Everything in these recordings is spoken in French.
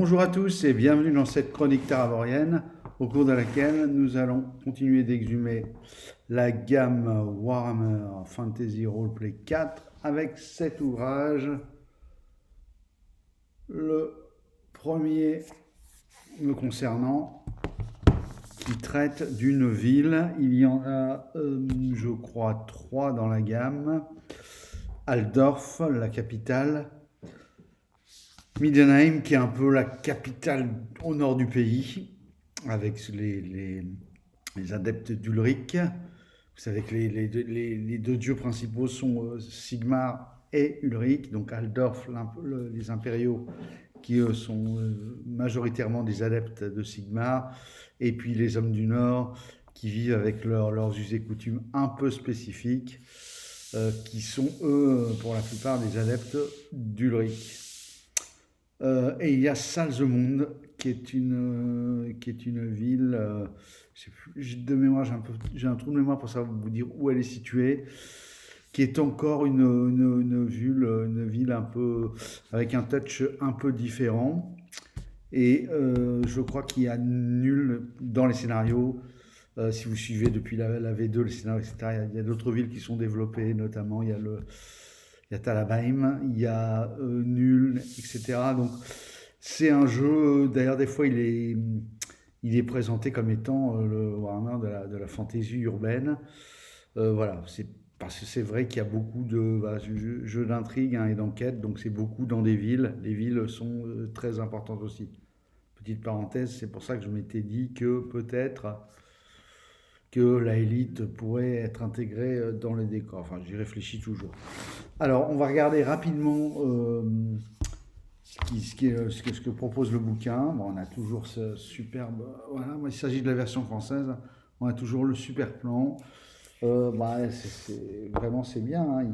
Bonjour à tous et bienvenue dans cette chronique taravorienne au cours de laquelle nous allons continuer d'exhumer la gamme Warhammer Fantasy Roleplay 4 avec cet ouvrage. Le premier me concernant qui traite d'une ville. Il y en a, je crois, 3 dans la gamme. Altdorf, la capitale. Middenheim, qui est un peu la capitale au nord du pays, avec les adeptes d'Ulrich. Vous savez que les deux dieux principaux sont Sigmar et Ulrich, donc Altdorf, les impériaux, qui eux sont majoritairement des adeptes de Sigmar, et puis les hommes du Nord, qui vivent avec leurs us et coutumes un peu spécifiques, qui sont eux, pour la plupart, des adeptes d'Ulrich. Et il y a Salzemund, qui est une ville, de mémoire, j'ai un trou de mémoire pour savoir vous dire où elle est située, qui est encore une ville un peu, avec un touch un peu différent. Et je crois qu'il y a nul dans les scénarios. Si vous suivez depuis la V2, les scénarios, etc., il y a d'autres villes qui sont développées, notamment il y a Talabheim, il y a Nul, etc. Donc c'est un jeu, d'ailleurs des fois il est présenté comme étant le Warhammer de la fantaisie urbaine. Voilà, parce que c'est vrai qu'il y a beaucoup de jeux d'intrigue et d'enquête, donc c'est beaucoup dans des villes. Les villes sont très importantes aussi. Petite parenthèse, c'est pour ça que je m'étais dit que peut-être que la élite pourrait être intégrée dans les décors. Enfin, j'y réfléchis toujours. Alors, on va regarder rapidement ce que propose le bouquin. Bon, on a toujours ce superbe... Voilà, il s'agit de la version française. On a toujours le super plan. Vraiment, c'est bien. Hein.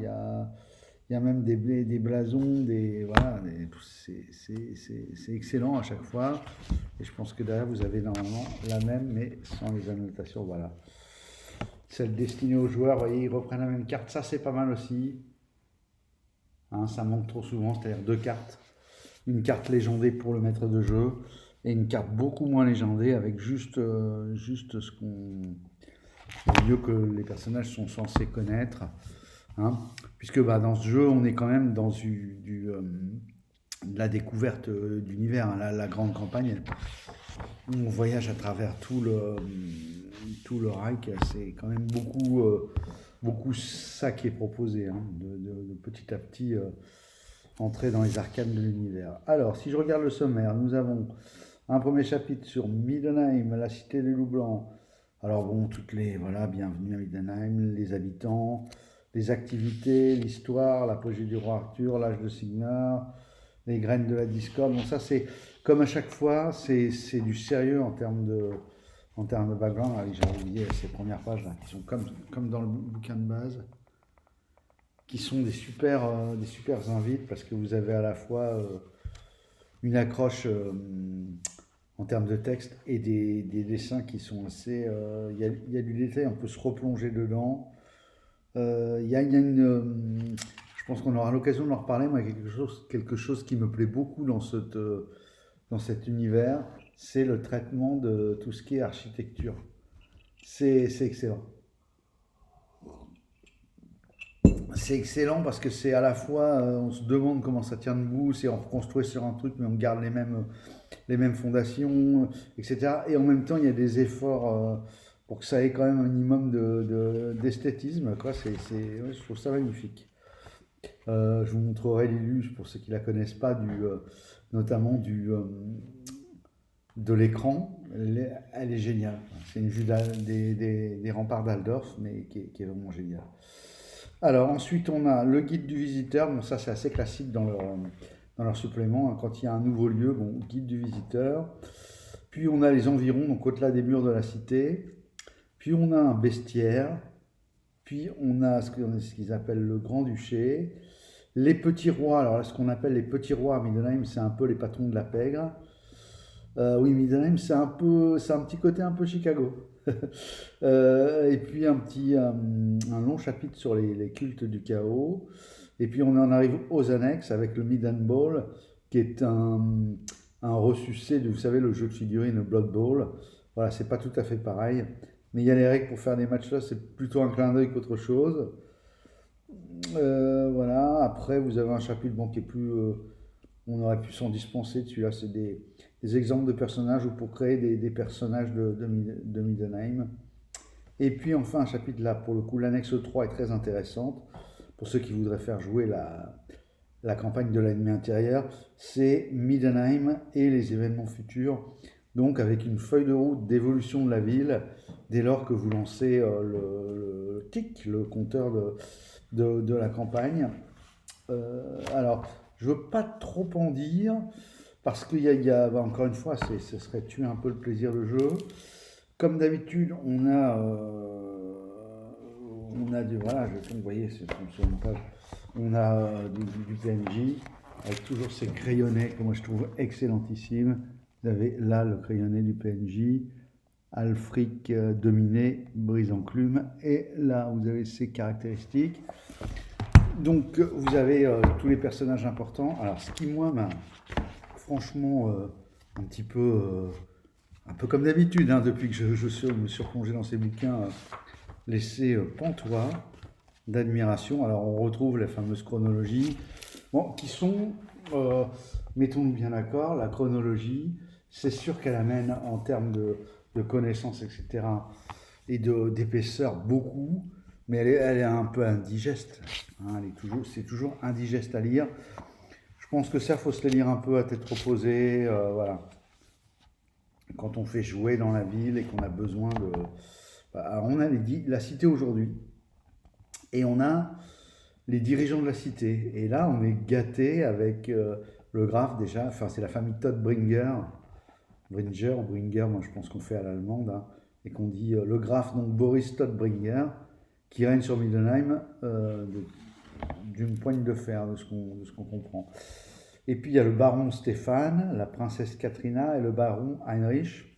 Il y a même des blasons, voilà, c'est excellent à chaque fois. Et je pense que derrière, vous avez normalement la même, mais sans les annotations. Voilà. Celle destinée aux joueurs, vous voyez, ils reprennent la même carte. Ça, c'est pas mal aussi. Hein, ça manque trop souvent, c'est-à-dire 2 cartes. Une carte légendée pour le maître de jeu et une carte beaucoup moins légendée avec juste ce qu'on... le lieu que les personnages sont censés connaître. Hein, puisque dans ce jeu, on est quand même dans de la découverte d'univers. Hein, la grande campagne, on voyage à travers tout le Reich. C'est quand même beaucoup ça qui est proposé, hein, de petit à petit entrer dans les arcanes de l'univers. Alors, si je regarde le sommaire, nous avons un premier chapitre sur Middenheim, la cité des loups blancs. Alors bon, voilà, bienvenue à Middenheim, les habitants, les activités, l'histoire, l'apogée du roi Arthur, l'âge de Sigmar, les graines de la discorde. Bon, ça c'est, comme à chaque fois, c'est du sérieux en termes de background. Allez, j'ai oublié ces premières pages là, qui sont comme dans le bouquin de base, qui sont des super invites, parce que vous avez à la fois une accroche en termes de texte et des dessins qui sont assez... Il y a du détail, on peut se replonger dedans. Il y a je pense qu'on aura l'occasion d'en reparler. Moi, quelque chose qui me plaît beaucoup dans cet univers, c'est le traitement de tout ce qui est architecture. C'est excellent. C'est excellent parce que c'est à la fois, on se demande comment ça tient debout, c'est on reconstruit sur un truc, mais on garde les mêmes fondations, etc. Et en même temps, il y a des efforts pour que ça ait quand même un minimum d'esthétisme. Quoi. Ouais, je trouve ça magnifique. Je vous montrerai l'illustre pour ceux qui ne la connaissent pas, notamment de l'écran. Elle est géniale. C'est une vue des remparts d'Aldorf, mais qui est vraiment géniale. Alors ensuite, on a le guide du visiteur. Bon, ça c'est assez classique dans leur supplément. Hein. Quand il y a un nouveau lieu, bon, guide du visiteur. Puis on a les environs, donc au-delà des murs de la cité. Puis on a un bestiaire. Puis on a ce qu'ils appellent le Grand-Duché. Les petits rois. Alors là, ce qu'on appelle les petits rois à Middenheim, c'est un peu les patrons de la pègre. Oui, Middenheim, c'est un petit côté un peu Chicago. Et puis un long chapitre sur les cultes du chaos. Et puis on en arrive aux annexes avec le Midden Ball, qui est un un ressucé de, vous savez, le jeu de figurines Blood Bowl. Voilà, c'est pas tout à fait pareil. Mais il y a les règles pour faire des matchs là, c'est plutôt un clin d'œil qu'autre chose. Voilà, après vous avez un chapitre bon, qui est plus. On aurait pu s'en dispenser dessus. Là, c'est des exemples de personnages ou pour créer des personnages de Middenheim. Et puis enfin, un chapitre là, pour le coup, l'annexe 3 est très intéressante. Pour ceux qui voudraient faire jouer la campagne de l'ennemi intérieur, c'est Middenheim et les événements futurs. Donc avec une feuille de route d'évolution de la ville, dès lors que vous lancez le tic, le compteur de la campagne. Alors, je veux pas trop en dire, parce qu'il encore une fois, ce serait tuer un peu le plaisir de jeu. Comme d'habitude, on a voilà, vous voyez, c'est sur une page, on a du PNJ, avec toujours ces crayonnets que moi je trouve excellentissimes. Vous avez là le crayonnet du PNJ, Alfric dominé, brise enclume, et là vous avez ses caractéristiques. Donc vous avez tous les personnages importants. Alors ce qui moi m'a franchement un peu comme d'habitude, hein, depuis que je me suis replongé dans ces bouquins, laissé pantois d'admiration. Alors on retrouve les fameuses chronologies, bon, qui sont, mettons-nous bien d'accord, la chronologie, c'est sûr qu'elle amène en termes de connaissances, etc., et d'épaisseur beaucoup, mais elle est un peu indigeste. Hein, c'est toujours indigeste à lire. Je pense que ça, faut se les lire un peu à tête reposée, voilà. Quand on fait jouer dans la ville et qu'on a besoin de... Alors on a la cité aujourd'hui, et on a les dirigeants de la cité. Et là, on est gâté avec le graphe déjà, enfin c'est la famille Todd Bringer, moi je pense qu'on fait à l'allemande, hein, et qu'on dit le graphe, donc Boris Todd Bringer, qui règne sur Middenheim d'une poigne de fer, de ce qu'on comprend. Et puis il y a le baron Stéphane, la princesse Katrina et le baron Heinrich.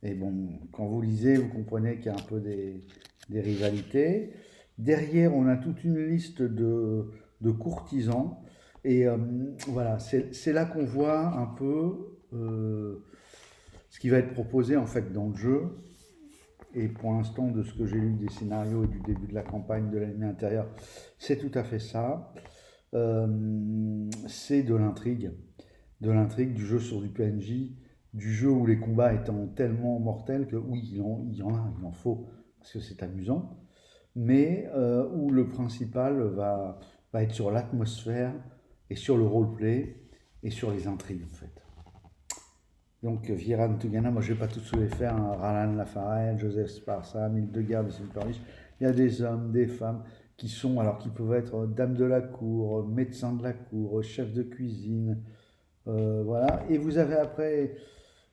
Et bon, quand vous lisez, vous comprenez qu'il y a un peu des rivalités. Derrière, on a toute une liste de courtisans. Et voilà, c'est là qu'on voit un peu ce qui va être proposé en fait dans le jeu. Et pour l'instant, de ce que j'ai lu des scénarios et du début de la campagne de l'ennemi intérieur, c'est tout à fait ça. C'est de l'intrigue, du jeu sur du PNJ, du jeu où les combats étant tellement mortels que oui, il en faut, parce que c'est amusant, mais où le principal va être sur l'atmosphère et sur le roleplay et sur les intrigues en fait. Donc Vieran Tugana, moi je ne vais pas tous les faire, hein, Ralan Lafarelle, Joseph Sparsa, Mildegard de Silverlich, il y a des hommes, des femmes qui peuvent être dames de la cour, médecins de la cour, chefs de cuisine, voilà. Et vous avez après,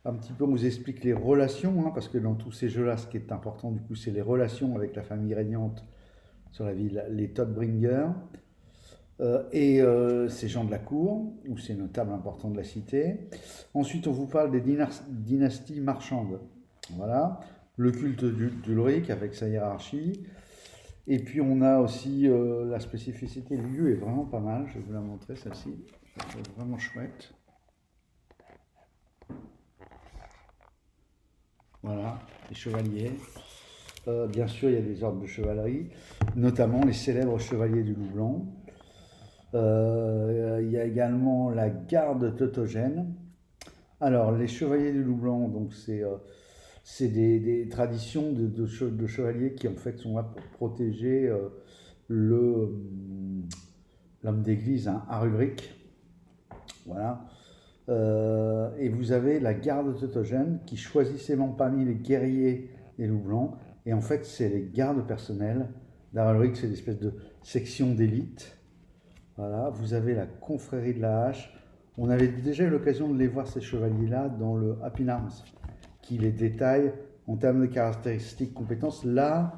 un petit peu, on vous explique les relations, hein, parce que dans tous ces jeux-là, ce qui est important du coup, c'est les relations avec la famille régnante sur la ville, les Todbringer, et ces gens de la cour, ou ces notables importants de la cité. Ensuite, on vous parle des dynasties marchandes. Voilà, le culte d'Ulrich avec sa hiérarchie. Et puis on a aussi la spécificité du lieu est vraiment pas mal. Je vais vous la montrer celle-ci. C'est vraiment chouette. Voilà, les chevaliers. Bien sûr, il y a des ordres de chevalerie, notamment les célèbres chevaliers du Loup Blanc. Il y a également la garde teutogène. Alors, les chevaliers du Loup Blanc, donc c'est des traditions de chevaliers qui en fait sont là pour protéger l'homme d'église, hein, Arulric. Voilà. Et vous avez la garde teutogène qui choisissemment parmi les guerriers des Loups Blancs. Et en fait, c'est les gardes personnels d'Arulric, c'est une espèce de section d'élite. Voilà, vous avez la confrérie de la hache. On avait déjà eu l'occasion de les voir, ces chevaliers-là, dans le Happy Arms, qui les détaille en termes de caractéristiques, compétences. Là,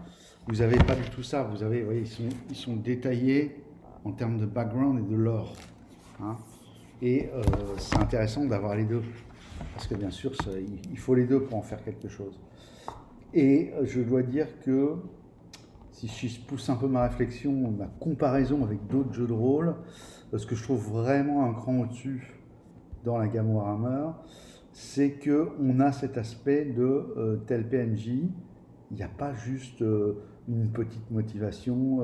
vous n'avez pas du tout ça. Vous avez, vous voyez, ils sont détaillés en termes de background et de lore. Hein. Et c'est intéressant d'avoir les deux. Parce que bien sûr, il faut les deux pour en faire quelque chose. Et je dois dire que, si je pousse un peu ma réflexion, ma comparaison avec d'autres jeux de rôle, ce que je trouve vraiment un cran au-dessus dans la gamme Warhammer, c'est qu'on a cet aspect de tel PNJ. Il n'y a pas juste une petite motivation,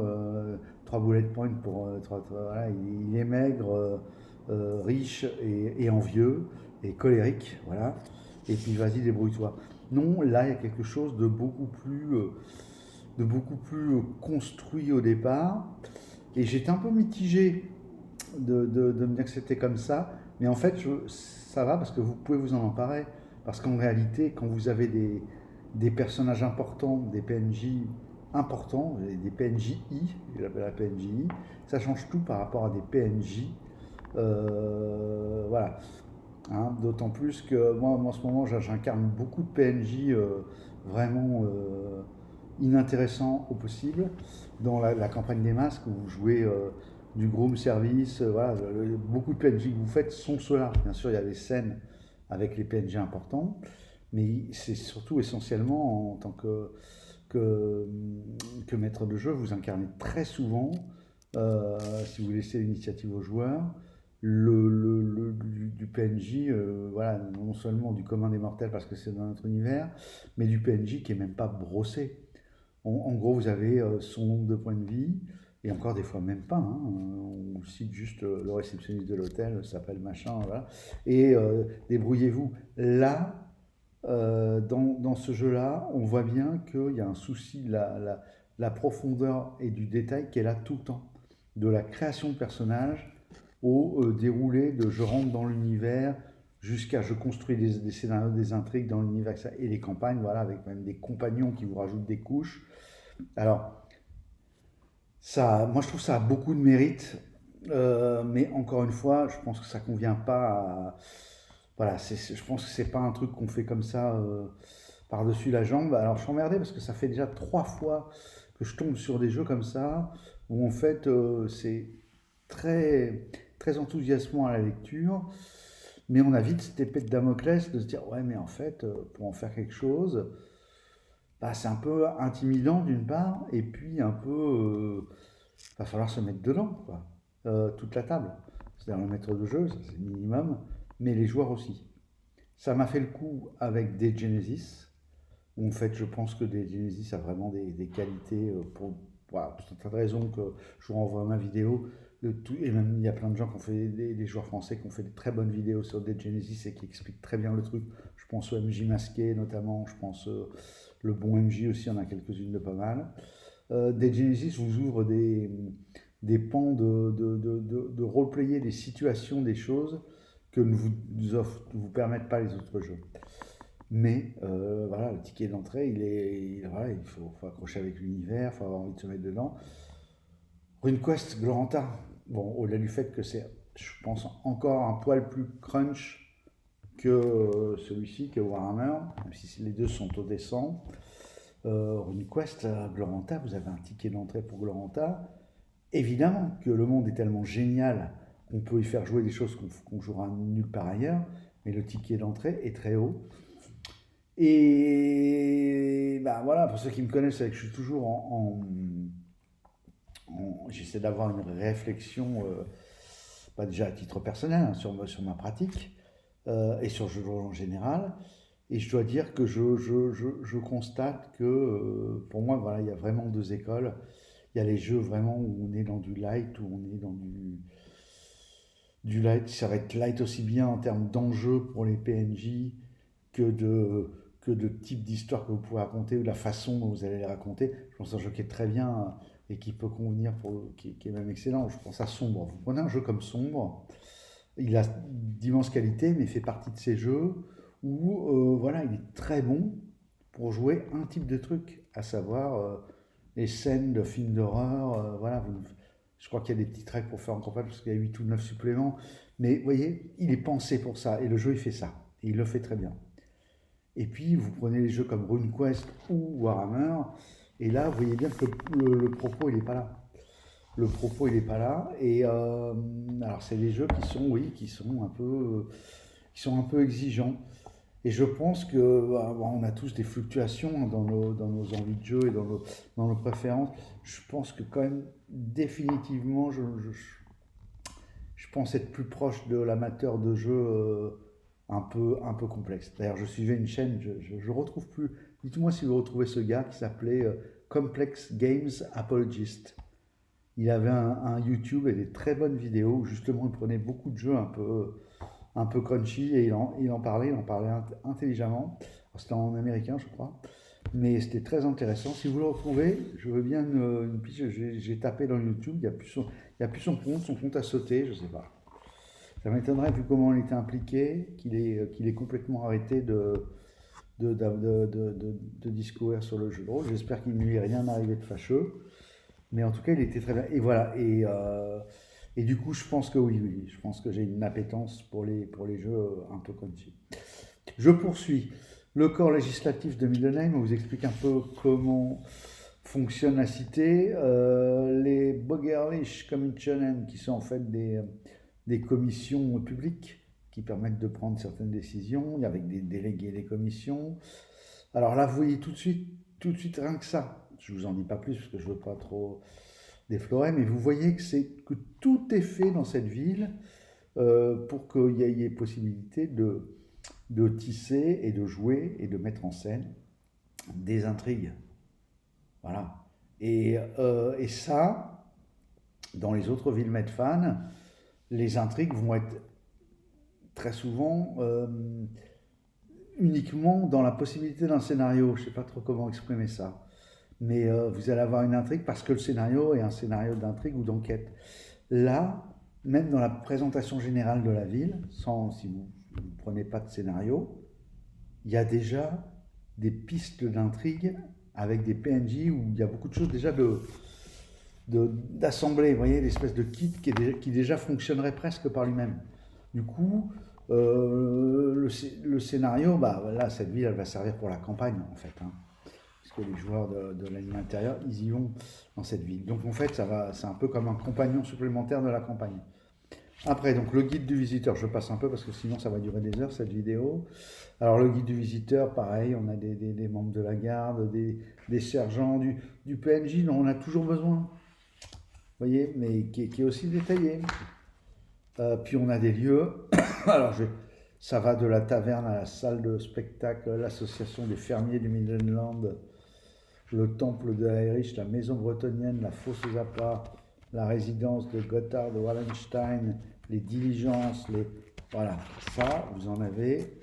3 bullet points pour... voilà, il est maigre, riche et envieux et colérique, voilà. Et puis vas-y, débrouille-toi. Non, là, il y a quelque chose de beaucoup plus construit au départ. Et j'étais un peu mitigé de me dire que c'était comme ça. Mais en fait, ça va parce que vous pouvez vous en emparer. Parce qu'en réalité, quand vous avez des personnages importants, des PNJ importants, des PNJI, je l'appelle la PNJI, ça change tout par rapport à des PNJ. Voilà. Hein, d'autant plus que moi, en ce moment, j'incarne beaucoup de PNJ vraiment inintéressants au possible. Dans la campagne des masques, où vous jouez du groom service, voilà, beaucoup de PNJ que vous faites sont ceux-là. Bien sûr, il y a des scènes avec les PNJ importants, mais c'est surtout essentiellement en tant que maître de jeu, vous incarnez très souvent, si vous laissez l'initiative aux joueurs, du PNJ, voilà, non seulement du commun des mortels parce que c'est dans notre univers, mais du PNJ qui est même pas brossé. En gros, vous avez son nombre de points de vie, et encore des fois même pas, hein, on cite juste le réceptionniste de l'hôtel, s'appelle machin, voilà, et débrouillez-vous. Là, dans ce jeu-là, on voit bien qu'il y a un souci de la profondeur et du détail qui est là tout le temps, de la création de personnages au déroulé de je rentre dans l'univers jusqu'à je construis des scénarios, des intrigues dans l'univers et les campagnes, voilà, avec même des compagnons qui vous rajoutent des couches. Alors, ça, moi je trouve que ça a beaucoup de mérite, mais encore une fois, je pense que ça convient pas à... Voilà, je pense que c'est pas un truc qu'on fait comme ça par-dessus la jambe. Alors je suis emmerdé parce que ça fait déjà 3 fois que je tombe sur des jeux comme ça, où en fait c'est très, très enthousiasmant à la lecture, mais on a vite cette épée de Damoclès de se dire ouais mais en fait pour en faire quelque chose, bah, c'est un peu intimidant d'une part, et puis un peu va falloir se mettre dedans, quoi. Toute la table. C'est-à-dire le maître de jeu, ça c'est le minimum, mais les joueurs aussi. Ça m'a fait le coup avec des Genesis, où en fait je pense que des Genesis a vraiment des qualités voilà, pour tout un tas de raisons que je vous renvoie ma vidéo. Et même il y a plein de gens qui ont fait, des joueurs français qui ont fait de très bonnes vidéos sur des Genesis et qui expliquent très bien le truc. Je pense au MJ masqué notamment, je pense le bon MJ aussi, on a quelques-unes de pas mal. Des Genesis vous ouvre des pans de roleplayer, des situations, des choses que ne vous permettent pas les autres jeux. Mais voilà, le ticket d'entrée, voilà, il faut accrocher avec l'univers, il faut avoir envie de se mettre dedans. RuneQuest, Gloranta, bon, au-delà du fait que c'est, je pense, encore un poil plus crunch que celui-ci, que Warhammer, même si les deux sont au descend. RuneQuest, Gloranta, vous avez un ticket d'entrée pour Gloranta. Évidemment que le monde est tellement génial qu'on peut y faire jouer des choses qu'on jouera nulle part ailleurs, mais le ticket d'entrée est très haut. Et ben voilà, pour ceux qui me connaissent, c'est que je suis toujours j'essaie d'avoir une réflexion, pas déjà à titre personnel, hein, sur ma pratique et sur le jeu de rôle en général. Et je dois dire que je constate que pour moi, voilà, il y a vraiment 2 écoles. Il y a les jeux vraiment où on est dans du light, où on est dans du light. Ça va être light aussi bien en termes d'enjeux pour les PNJ que de type d'histoire que vous pouvez raconter ou la façon dont vous allez les raconter. Je pense à un jeu qui est très bien et qui peut convenir, qui est même excellent. Je pense à Sombre. Vous prenez un jeu comme Sombre, il a d'immenses qualités, mais il fait partie de ces jeux où voilà, il est très bon pour jouer un type de truc, à savoir les scènes de films d'horreur. Voilà, je crois qu'il y a des petits tracks pour faire en campagne parce qu'il y a 8 ou 9 suppléments. Mais vous voyez, il est pensé pour ça et le jeu il fait ça. Et il le fait très bien. Et puis vous prenez les jeux comme RuneQuest ou Warhammer, et là vous voyez bien que le propos il n'est pas là. Le propos il n'est pas là. Et alors c'est des jeux qui sont un peu exigeants. Et je pense que on a tous des fluctuations dans nos envies de jeu et dans nos préférences. Je pense que quand même définitivement, je je pense être plus proche de l'amateur de jeu un peu complexe. D'ailleurs, je suivais une chaîne, je retrouve plus. Dites-moi si vous retrouvez ce gars qui s'appelait Complex Games Apologist. Il avait un YouTube et des très bonnes vidéos où justement il prenait beaucoup de jeux un peu crunchy et il en parlait intelligemment. C'était en américain, je crois. Mais c'était très intéressant. Si vous le retrouvez, je veux bien une piste. J'ai tapé dans YouTube, il n'y a plus son compte a sauté, je ne sais pas. Ça m'étonnerait vu comment il était impliqué, qu'il est complètement arrêté de discourir sur le jeu de rôle. J'espère qu'il ne lui est rien arrivé de fâcheux. Mais en tout cas, il était très bien. Et voilà. Et du coup, je pense que oui. Je pense que j'ai une appétence pour les jeux un peu crunchy. Je poursuis. Le corps législatif de Middenheim, on vous explique un peu comment fonctionne la cité. Les Bürgerliche Kommissionen, qui sont en fait des commissions publiques qui permettent de prendre certaines décisions, avec des délégués des commissions. Alors là, vous voyez tout de suite rien que ça. Je ne vous en dis pas plus parce que je ne veux pas trop déflorer, mais vous voyez que tout est fait dans cette ville pour qu'il y ait possibilité de tisser et de jouer et de mettre en scène des intrigues. Voilà. Et ça, dans les autres villes Medfan, les intrigues vont être très souvent uniquement dans la possibilité d'un scénario. Je ne sais pas trop comment exprimer ça. Mais vous allez avoir une intrigue parce que le scénario est un scénario d'intrigue ou d'enquête. Là, même dans la présentation générale de la ville, si vous ne prenez pas de scénario, il y a déjà des pistes d'intrigue avec des PNJ où il y a beaucoup de choses déjà d'assembler, vous voyez, l'espèce de kit qui déjà fonctionnerait presque par lui-même. Du coup, le scénario, là, cette ville, elle va servir pour la campagne, en fait. Parce que les joueurs de la ligne intérieure, ils y vont dans cette ville. Donc, en fait, c'est un peu comme un compagnon supplémentaire de la campagne. Après, donc, le guide du visiteur, je passe un peu parce que sinon, ça va durer des heures, cette vidéo. Alors, le guide du visiteur, pareil, on a des membres de la garde, des sergents, du PNJ dont on a toujours besoin. Vous voyez, mais qui est aussi détaillé. Puis on a des lieux. Alors ça va de la taverne à la salle de spectacle, l'association des fermiers du Middenland, le temple de Heinrich, la maison bretonnienne, la fosse aux appâts, la résidence de Gotthard de Wallenstein, les diligences, voilà. Ça, vous en avez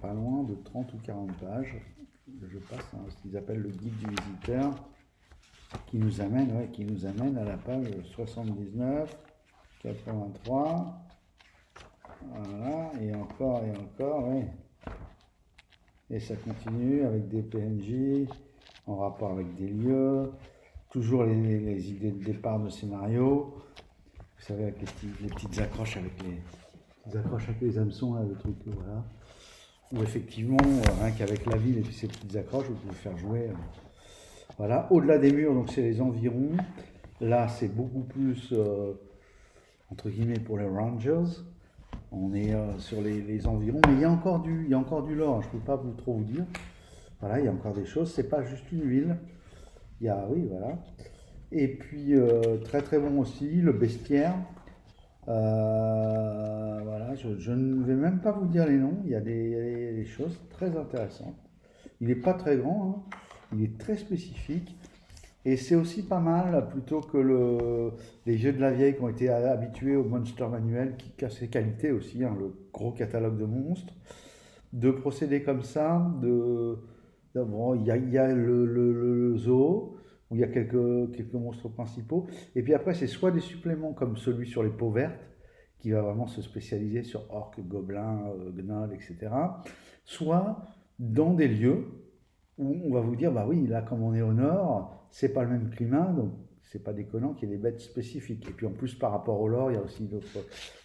pas loin de 30 ou 40 pages. Je passe ce qu'ils appellent le guide du visiteur, qui nous amène à la page 79. 83, voilà, et encore, oui. Et ça continue avec des PNJ, en rapport avec des lieux, toujours les idées de départ de scénario, vous savez, avec les petites accroches avec les hameçons, là, le truc, voilà. Ou effectivement, rien qu'avec la ville et puis ces petites accroches, vous pouvez faire jouer. Voilà, au-delà des murs, donc c'est les environs. Là, c'est beaucoup plus... entre guillemets pour les Rangers, on est sur les environs, mais il y a encore du lore, je ne peux pas trop vous dire. Voilà, il y a encore des choses, c'est pas juste une ville. Oui, voilà. Et puis très très bon aussi, le bestiaire. Voilà, je ne vais même pas vous dire les noms, il y a des choses très intéressantes. Il n'est pas très grand, il est très spécifique. Et c'est aussi pas mal, plutôt que les jeux de la vieille qui ont été habitués au Monster Manual, qui a ses qualités aussi, le gros catalogue de monstres, de procéder comme ça. Bon, il y a le zoo, où il y a quelques monstres principaux. Et puis après, c'est soit des suppléments comme celui sur les peaux vertes, qui va vraiment se spécialiser sur orques, gobelins, gnolls, etc. Soit dans des lieux où on va vous dire, bah oui, là, comme on est au nord, c'est pas le même climat, donc c'est pas déconnant qu'il y ait des bêtes spécifiques. Et puis en plus, par rapport au lore, il y a aussi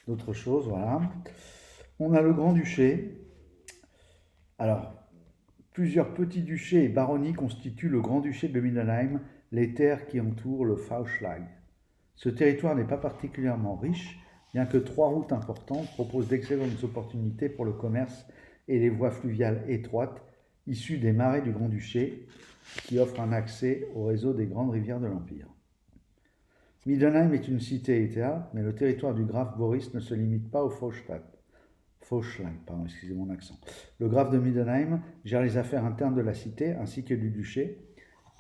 d'autres choses, voilà. On a le Grand-Duché. Alors, plusieurs petits duchés et baronnies constituent le Grand-Duché de Middenheim, les terres qui entourent le Fauschlag. Ce territoire n'est pas particulièrement riche, bien que 3 routes importantes proposent d'excellentes opportunités pour le commerce et les voies fluviales étroites, issues des marais du Grand-Duché, qui offrent un accès au réseau des grandes rivières de l'Empire. Middenheim est une cité-État, mais le territoire du graf Boris ne se limite pas au Fauschland, pardon, excusez mon accent. Le graf de Middenheim gère les affaires internes de la cité ainsi que du duché,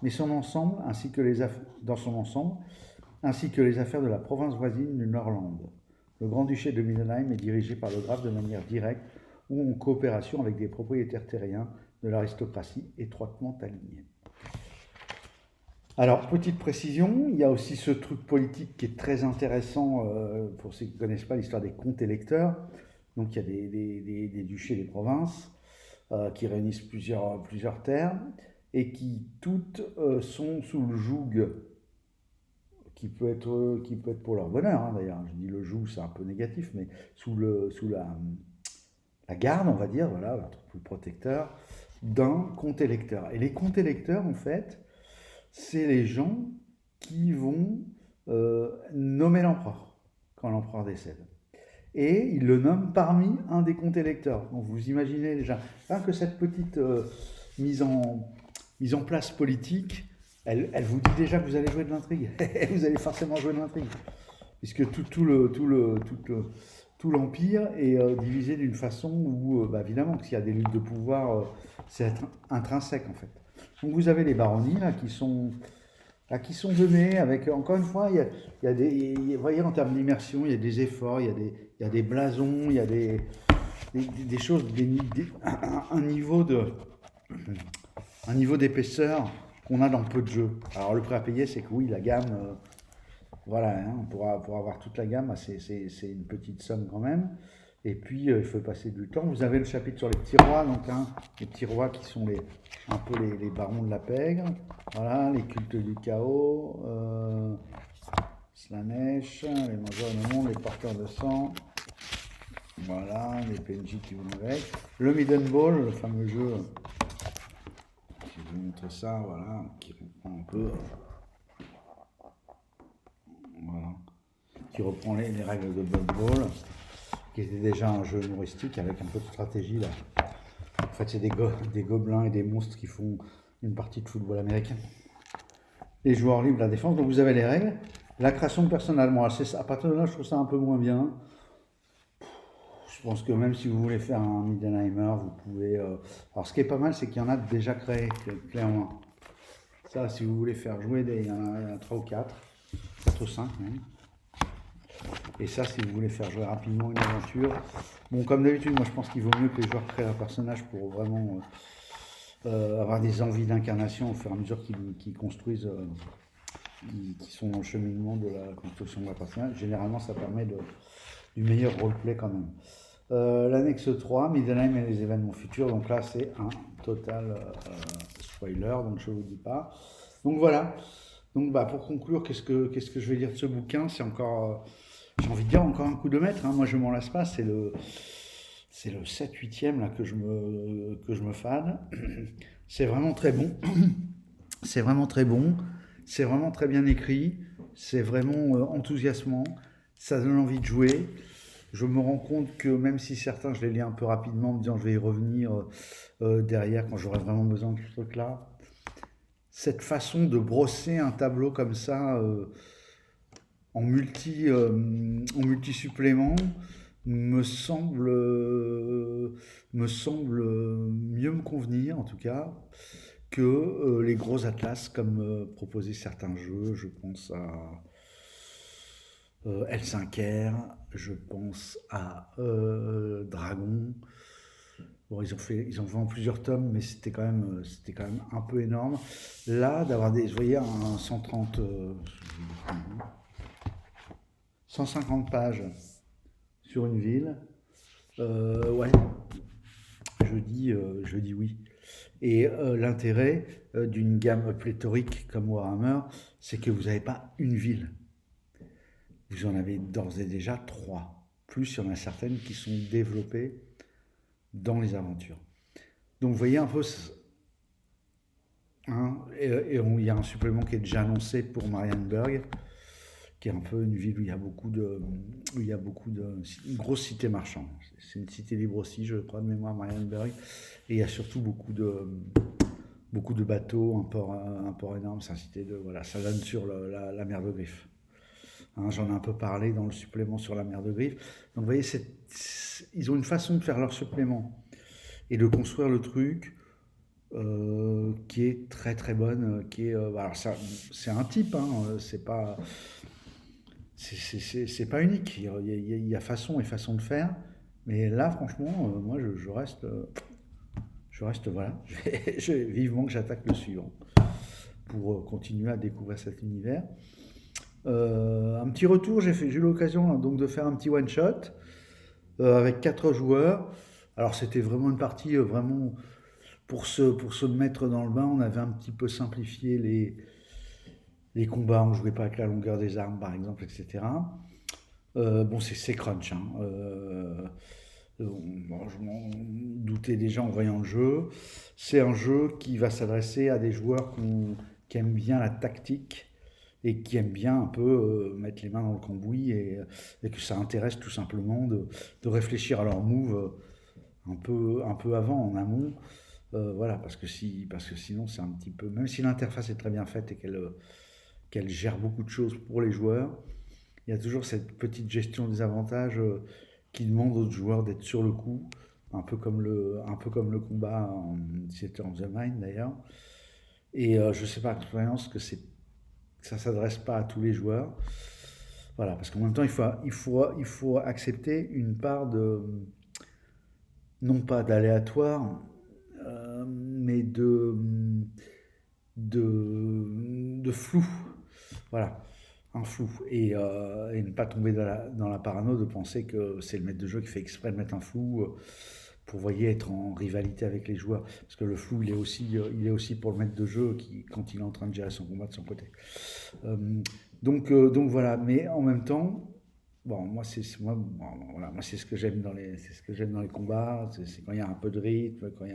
mais dans son ensemble, ainsi que les affaires de la province voisine du Nordland. Le grand-duché de Middenheim est dirigé par le graf de manière directe ou en coopération avec des propriétaires terriens de l'aristocratie étroitement alignés. Alors, petite précision, il y a aussi ce truc politique qui est très intéressant pour ceux qui ne connaissent pas l'histoire des comtes électeurs. Donc, il y a des duchés, des provinces qui réunissent plusieurs terres et qui toutes sont sous le joug qui peut être pour leur bonheur, hein, d'ailleurs. Je dis le joug, c'est un peu négatif, mais sous la garde, on va dire, voilà, le protecteur d'un comte électeur. Et les comtes électeurs, en fait, c'est les gens qui vont nommer l'empereur quand l'empereur décède. Et ils le nomment parmi un des comtes électeurs. Donc vous imaginez déjà, rien que cette petite mise en place politique, elle vous dit déjà que vous allez jouer de l'intrigue. Vous allez forcément jouer de l'intrigue. Puisque tout l'empire est divisé d'une façon où, évidemment, s'il y a des luttes de pouvoir, c'est intrinsèque en fait. Donc vous avez les baronnies là, qui sont données avec, encore une fois, il y a vous voyez, en termes d'immersion, il y a des efforts, il y a des blasons, il y a des choses, un niveau d'épaisseur qu'on a dans peu de jeux. Alors le prix à payer, c'est que oui, la gamme, voilà, hein, pour avoir toute la gamme, c'est une petite somme quand même. Et puis, il faut passer du temps. Vous avez le chapitre sur les petits rois, donc les petits rois qui sont un peu les barons de la pègre. Voilà, les cultes du chaos, Slanesh, les mangeurs de monde, les porteurs de sang. Voilà, les PNJ qui vont avec. Le Midden Ball, le fameux jeu. Je vais vous montrer ça, voilà, qui reprend un peu. Voilà. Qui reprend les règles de Blood Bowl, qui était déjà un jeu humoristique avec un peu de stratégie là. En fait, c'est des gobelins et des monstres qui font une partie de football américain. Les joueurs libres, la défense, donc vous avez les règles. La création de personnages, moi, à partir de là, je trouve ça un peu moins bien. Je pense que même si vous voulez faire un Middenheimer, vous pouvez... Alors, ce qui est pas mal, c'est qu'il y en a déjà créé, clé en main. Ça, si vous voulez faire jouer, il y en a 3 ou 4 ou 5 même. Et ça, si vous voulez faire jouer rapidement une aventure. Bon, comme d'habitude, moi je pense qu'il vaut mieux que les joueurs créent un personnage pour vraiment avoir des envies d'incarnation au fur et à mesure qu'ils construisent, qui sont dans le cheminement de la construction de leur personnage. Généralement, ça permet du meilleur roleplay quand même. L'annexe 3, Middenheim et les événements futurs. Donc là, c'est un total spoiler, donc je ne vous dis pas. Donc voilà. Donc pour conclure, qu'est-ce que je vais dire de ce bouquin? C'est encore, j'ai envie de dire, encore un coup de maître, hein. Moi je m'en lasse pas, c'est le 7-8e là que je me fane. C'est vraiment très bon. C'est vraiment très bon. C'est vraiment très bien écrit. C'est vraiment enthousiasmant. Ça donne envie de jouer. Je me rends compte que même si certains, je les lis un peu rapidement, en me disant je vais y revenir derrière quand j'aurai vraiment besoin de ce truc-là, cette façon de brosser un tableau comme ça en multi-supplément me semble mieux me convenir en tout cas que les gros atlas comme proposaient certains jeux. Je pense à L5R, je pense à Dragon. Bon, ils ont fait en plusieurs tomes, mais c'était quand même un peu énorme. Là, d'avoir je voyais un 150 pages sur une ville. Ouais, je dis oui. Et l'intérêt d'une gamme pléthorique comme Warhammer, c'est que vous n'avez pas une ville. Vous en avez d'ores et déjà 3. Plus, il y en a certaines qui sont développées dans les aventures. Donc vous voyez un peu, hein, il y a un supplément qui est déjà annoncé pour Marienburg, qui est un peu une ville où il y a beaucoup de une grosse cité marchande. C'est une cité libre aussi, je crois de mémoire, Marienburg, et il y a surtout beaucoup de bateaux, un port énorme, c'est une cité voilà, ça donne sur la mer de Griffe. hein, j'en ai un peu parlé dans le supplément sur la mer de Griffe. Donc vous voyez, ils ont une façon de faire leur supplément et de construire le truc qui est très très bonne, qui est, alors ça, c'est un type, hein, c'est pas unique. Il y a façon et façon de faire, mais là, franchement, moi, je reste, voilà, vivement que j'attaque le suivant pour continuer à découvrir cet univers. Un petit retour, j'ai eu l'occasion hein, donc de faire un petit one shot avec 4 joueurs. Alors c'était vraiment une partie vraiment pour se mettre dans le bain, on avait un petit peu simplifié les combats, on jouait pas avec la longueur des armes par exemple, etc. Bon, c'est crunch, hein. Bon, je m'en doutais déjà en voyant le jeu. C'est un jeu qui va s'adresser à des joueurs qui aiment bien la tactique et qui aiment bien un peu mettre les mains dans le cambouis et que ça intéresse tout simplement de réfléchir à leur move un peu avant, en amont. Voilà, parce que sinon c'est un petit peu, même si l'interface est très bien faite et qu'elle gère beaucoup de choses pour les joueurs, il y a toujours cette petite gestion des avantages qui demande aux joueurs d'être sur le coup, un peu comme le combat en Theater of the Mind d'ailleurs. Et je sais par expérience que ça s'adresse pas à tous les joueurs. Voilà, parce qu'en même temps, il faut accepter une part de, non pas d'aléatoire, mais de flou. Voilà, un flou. Et ne pas tomber dans la parano de penser que c'est le maître de jeu qui fait exprès de mettre un flou pour, voyez, être en rivalité avec les joueurs. Parce que le flou, il est aussi pour le maître de jeu quand il est en train de gérer son combat de son côté. Euh, donc voilà, mais en même temps, bon, moi c'est ce que j'aime dans les combats, c'est quand il y a un peu de rythme, quand il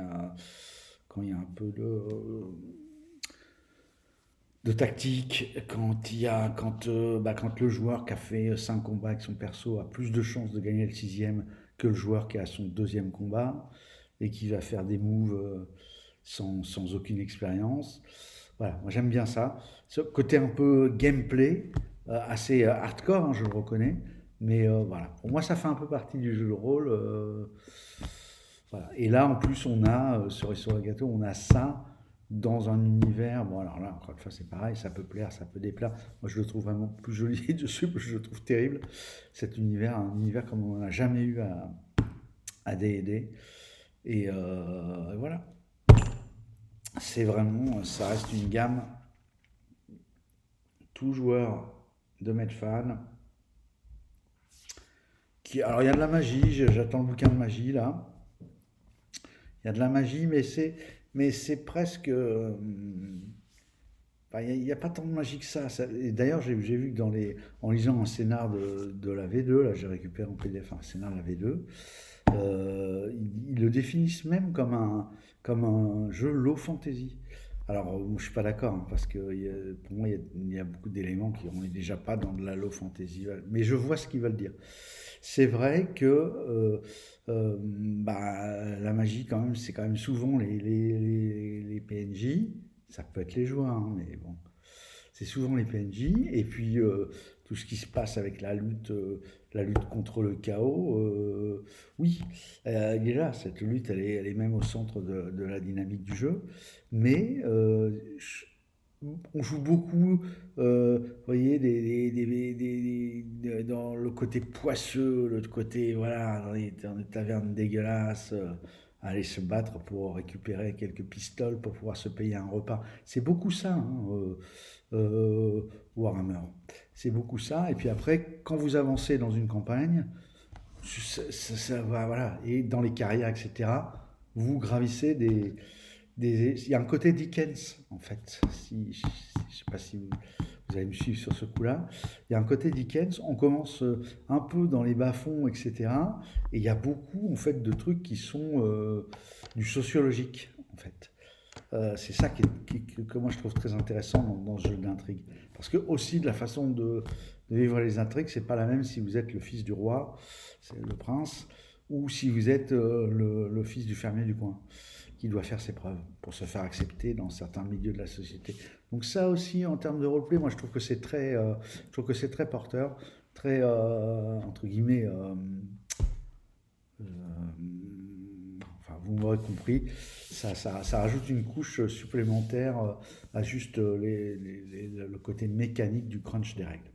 y a un peu de tactique, quand le joueur qui a fait 5 combats avec son perso a plus de chances de gagner le sixième que le joueur qui a son deuxième combat et qui va faire des moves sans aucune expérience. Voilà, moi j'aime bien ça. Ce côté un peu gameplay, assez hardcore, hein, je le reconnais. Mais voilà, pour moi ça fait un peu partie du jeu de rôle. Voilà. Et là en plus on a, sur le gâteau, on a ça dans un univers. Bon alors là, encore une fois c'est pareil, ça peut plaire, ça peut déplaire. Moi je le trouve vraiment plus joli dessus, je le trouve terrible. Cet univers, un univers comme on n'a jamais eu à D&D. Et voilà, c'est vraiment, ça reste une gamme tout joueur de Medfan. Alors il y a de la magie, j'attends le bouquin de magie là. Il y a de la magie, mais c'est presque. Enfin, il n'y a pas tant de magie que ça. Et d'ailleurs, j'ai vu que en lisant un scénar de la V2, là j'ai récupéré en PDF un scénar de la V2, ils le définissent même comme un jeu low fantasy. Alors, je ne suis pas d'accord, hein, parce que pour moi, il y a beaucoup d'éléments qui n'est déjà pas dans de la low fantasy. Mais je vois ce qu'ils veulent dire. C'est vrai que la magie, quand même, c'est quand même souvent les PNJ. Ça peut être les joueurs, hein, mais bon. C'est souvent les PNJ. Et puis, tout ce qui se passe avec la lutte contre le chaos, oui, il est là. Cette lutte, elle est même au centre de la dynamique du jeu. Mais on joue beaucoup, voyez, dans le côté poisseux, le côté, voilà, dans les tavernes dégueulasses, aller se battre pour récupérer quelques pistoles pour pouvoir se payer un repas. C'est beaucoup ça, hein, Warhammer. C'est beaucoup ça. Et puis après, quand vous avancez dans une campagne, ça va, voilà, et dans les carrières, etc., vous gravissez il y a un côté Dickens, en fait. Je ne sais pas si vous allez me suivre sur ce coup-là. Il y a un côté Dickens. On commence un peu dans les bas-fonds, etc. Et il y a beaucoup, en fait, de trucs qui sont du sociologique, en fait. C'est ça que moi je trouve très intéressant dans ce jeu d'intrigue. Parce que aussi de la façon de vivre les intrigues, c'est pas la même si vous êtes le fils du roi, c'est le prince, ou si vous êtes le fils du fermier du coin. qui doit faire ses preuves pour se faire accepter dans certains milieux de la société. Donc ça aussi, en termes de roleplay, moi je trouve que c'est très porteur, très, entre guillemets, enfin vous m'aurez compris, ça rajoute une couche supplémentaire à juste le côté mécanique du crunch des règles.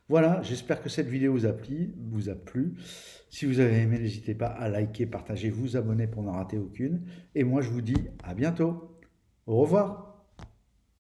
Voilà, j'espère que cette vidéo vous a plu. Si vous avez aimé, n'hésitez pas à liker, partager, vous abonner pour n'en rater aucune. Et moi, je vous dis à bientôt. Au revoir.